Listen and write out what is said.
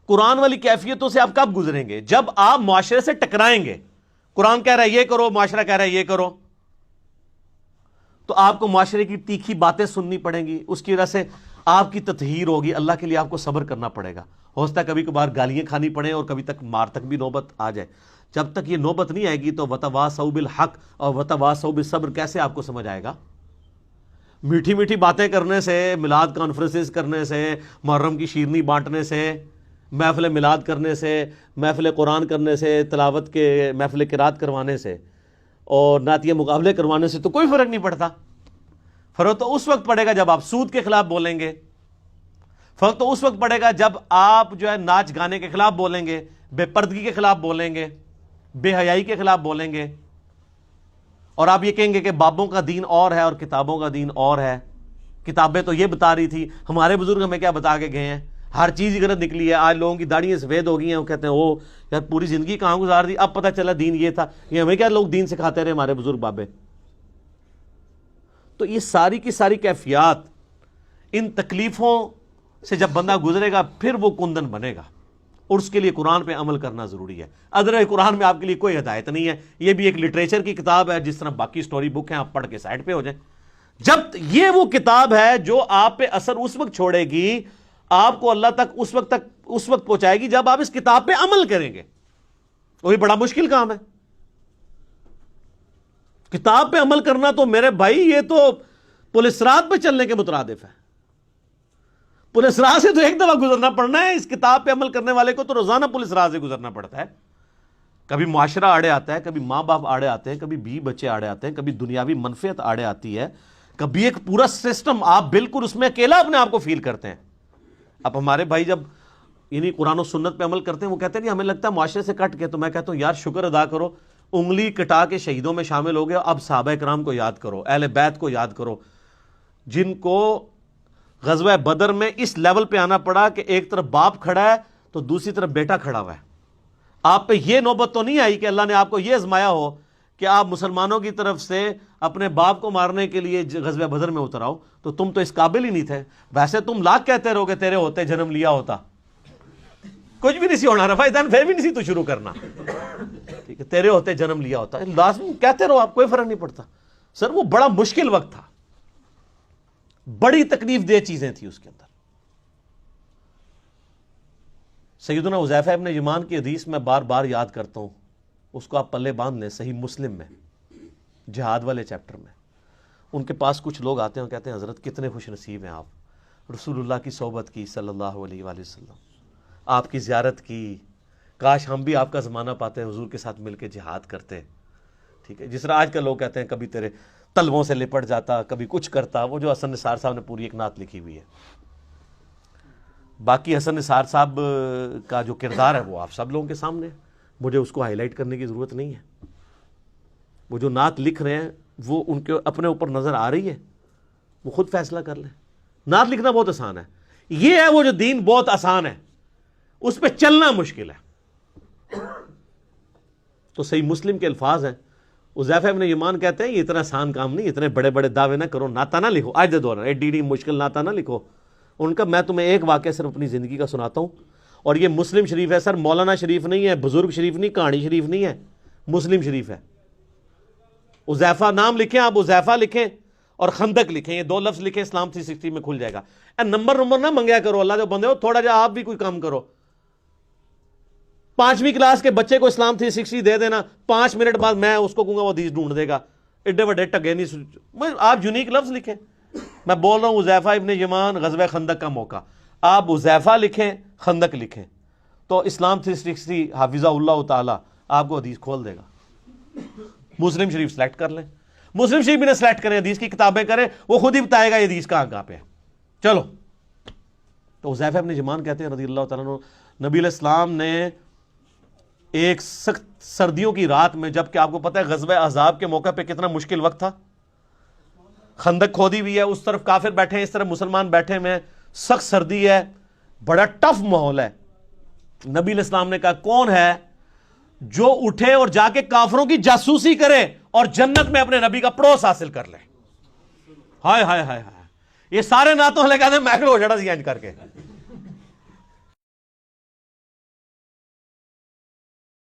قرآن والی کیفیتوں سے آپ کب گزریں گے؟ جب آپ معاشرے سے ٹکرائیں گے. قرآن کہہ رہا ہے یہ کرو، معاشرہ کہہ رہا ہے یہ کرو، تو آپ کو معاشرے کی تیکھی باتیں سننی پڑیں گی. اس کی وجہ سے آپ کی تطہیر ہوگی. اللہ کے لیے آپ کو صبر کرنا پڑے گا. ہو سکتا ہے کبھی کبھار گالیاں کھانی پڑیں اور کبھی تک مار تک بھی نوبت آ جائے. جب تک یہ نوبت نہیں آئے گی تو وتواصوا بالحق اور وتواصوا بالصبر کیسے آپ کو سمجھ آئے گا؟ میٹھی میٹھی باتیں کرنے سے، میلاد کانفرنسز کرنے سے، محرم کی شیرنی بانٹنے سے، محفل میلاد کرنے سے، محفل قرآن کرنے سے، تلاوت کے محفل قرات کروانے سے اور نعتیہ مقابلے کروانے سے تو کوئی فرق نہیں پڑتا. فرق تو اس وقت پڑے گا جب آپ سود کے خلاف بولیں گے. فرق تو اس وقت پڑے گا جب آپ جو ہے ناچ گانے کے خلاف بولیں گے، بے پردگی کے خلاف بولیں گے، بے حیائی کے خلاف بولیں گے، اور آپ یہ کہیں گے کہ بابوں کا دین اور ہے اور کتابوں کا دین اور ہے. کتابیں تو یہ بتا رہی تھی، ہمارے بزرگ ہمیں کیا بتا کے گئے ہیں؟ ہر چیز ہی غلط نکلی ہے. آج لوگوں کی داڑیاں سفید ہو گئی ہیں، وہ کہتے ہیں او یار پوری زندگی کہاں گزار دی، اب پتہ چلا دین یہ تھا. یہ ہمیں کیا لوگ دین سکھاتے رہے ہمارے بزرگ بابے. تو یہ ساری کی ساری کیفیات، ان تکلیفوں سے جب بندہ گزرے گا پھر وہ کندن بنے گا، اور اس کے لیے قرآن پہ عمل کرنا ضروری ہے. ادروائز قرآن میں آپ کے لیے کوئی ہدایت نہیں ہے. یہ بھی ایک لٹریچر کی کتاب ہے، جس طرح باقی سٹوری بک ہیں، آپ پڑھ کے سائڈ پہ ہو جائیں. جب یہ وہ کتاب ہے جو آپ پہ اثر اس وقت چھوڑے گی، آپ کو اللہ تک اس وقت پہنچائے گی جب آپ اس کتاب پہ عمل کریں گے. وہی بڑا مشکل کام ہے. کتاب پہ عمل کرنا تو میرے بھائی یہ تو پولیس رات پہ چلنے کے مترادف ہے. پولیس راہ سے تو ایک دفعہ گزرنا پڑنا ہے. اس کتاب پہ عمل کرنے والے کو تو روزانہ پولیس راہ سے گزرنا پڑتا ہے. کبھی معاشرہ آڑے آتا ہے، کبھی ماں باپ آڑے آتے ہیں، کبھی بیوی بچے آڑے آتے ہیں، کبھی دنیاوی منفعت آڑے آتی ہے، کبھی ایک پورا سسٹم آپ بالکل اس میں اکیلا اپنے آپ کو فیل کرتے ہیں. اب ہمارے بھائی جب یعنی قرآن و سنت پہ عمل کرتے ہیں، وہ کہتے ہیں ہمیں لگتا ہے معاشرے سے کٹ کے. تو میں کہتا ہوں یار شکر ادا کرو، انگلی کٹا کے شہیدوں میں شامل ہو گئے. اب صحابہ کرام کو یاد کرو، اہل بیت کو یاد کرو، جن کو غزوہ بدر میں اس لیول پہ آنا پڑا کہ ایک طرف باپ کھڑا ہے تو دوسری طرف بیٹا کھڑا ہوا ہے. آپ پہ یہ نوبت تو نہیں آئی کہ اللہ نے آپ کو یہ آزمایا ہو کہ آپ مسلمانوں کی طرف سے اپنے باپ کو مارنے کے لیے غزوہ بدر میں اتر آؤ. تو تم تو اس قابل ہی نہیں تھے. ویسے تم لاکھ کہتے رہو کہ تیرے ہوتے جنم لیا ہوتا، کچھ بھی نہیں سی ہونا. رفع دین پھر بھی نہیں سی تو شروع کرنا، ٹھیک ہے، تیرے ہوتے جنم لیا ہوتا. لازم کہتے رہو، آپ کوئی فرق نہیں پڑتا. سر وہ بڑا مشکل وقت تھا، بڑی تکلیف دہ چیزیں تھیں اس کے اندر. سیدنا حذیفہ ابن یمان کی حدیث میں بار بار یاد کرتا ہوں، اس کو آپ پلے باندھ لیں. صحیح مسلم میں جہاد والے چیپٹر میں ان کے پاس کچھ لوگ آتے ہیں اور کہتے ہیں حضرت کتنے خوش نصیب ہیں آپ، رسول اللہ کی صحبت کی صلی اللہ علیہ وآلہ وسلم، آپ کی زیارت کی، کاش ہم بھی آپ کا زمانہ پاتے ہیں، حضور کے ساتھ مل کے جہاد کرتے. ٹھیک ہے، جس طرح آج کل لوگ کہتے ہیں کبھی تیرے تلووں سے لپٹ جاتا، کبھی کچھ کرتا. وہ جو حسن نثار صاحب نے پوری ایک نعت لکھی ہوئی ہے. باقی حسن نثار صاحب کا جو کردار ہے وہ آپ سب لوگوں کے سامنے ہے، مجھے اس کو ہائی لائٹ کرنے کی ضرورت نہیں ہے. وہ جو نعت لکھ رہے ہیں وہ ان کے اپنے اوپر نظر آ رہی ہے، وہ خود فیصلہ کر لیں. نعت لکھنا بہت آسان ہے، یہ ہے وہ جو دین بہت آسان ہے، اس پہ چلنا مشکل ہے. تو صحیح مسلم کے الفاظ ہیں. حذیفہ ابن یمان کہتے ہیں یہ اتنا آسان کام نہیں، اتنے بڑے بڑے دعوے نہ کرو، نعتہ نہ لکھو. آج دے دور ایڈی مشکل نعتہ نہ لکھو. ان کا میں تمہیں ایک واقعہ صرف اپنی زندگی کا سناتا ہوں، اور یہ مسلم شریف ہے. سر مولانا شریف نہیں ہے، بزرگ شریف نہیں، کہانی شریف نہیں ہے، مسلم شریف ہے. حذیفہ نام لکھیں آپ، حذیفہ لکھیں اور خندق لکھیں، یہ دو لفظ لکھیں، اسلام 360 میں کھل جائے گا. نمبر نہ منگیا کرو، اللہ جو بندے ہو تھوڑا جا آپ بھی کوئی کام کرو. 5ویں کلاس کے بچے کو اسلام 360 دے دینا، 5 منٹ بعد میں اس کو کہوں گا وہ حدیث ڈھونڈ دے گا. ایڈے بڑے ٹگے نہیں، آپ یونیک لفظ لکھیں. میں بول رہا ہوں حذیفہ ابن یمان غزوہ خندق کا موقع، آپ حذیفہ لکھیں، خندق لکھیں، تو اسلام 360 حافظہ اللہ تعالی آپ کو حدیث کھول دے گا. مسلم شریف سلیکٹ کر لیں، مسلم شریف بھی نہ سلیکٹ کریں، حدیث کی کتابیں کریں، وہ خود ہی بتائے گا یہ حدیث کہاں پہ ہے. چلو، تو حذیفہ ابن یمان کہتے ہیں رضی اللہ تعالیٰ عنہ، نبی علیہ السلام نے ایک سخت سردیوں کی رات میں، جبکہ آپ کو پتہ ہے غزوہ احزاب کے موقع پہ کتنا مشکل وقت تھا، خندق کھودی ہوئی ہے، اس طرف کافر بیٹھے ہیں، اس طرف مسلمان بیٹھے ہوئے ہیں، سخت سردی ہے، بڑا ٹف ماحول ہے. نبی علیہ السلام نے کہا کون ہے جو اٹھے اور جا کے کافروں کی جاسوسی کرے اور جنت میں اپنے نبی کا پڑوس حاصل کر لے. ہائے ہائے ہائے ہائے، یہ سارے نعتوں والے کہتے ہیں میکل ہو جڑا سی انج کر کے.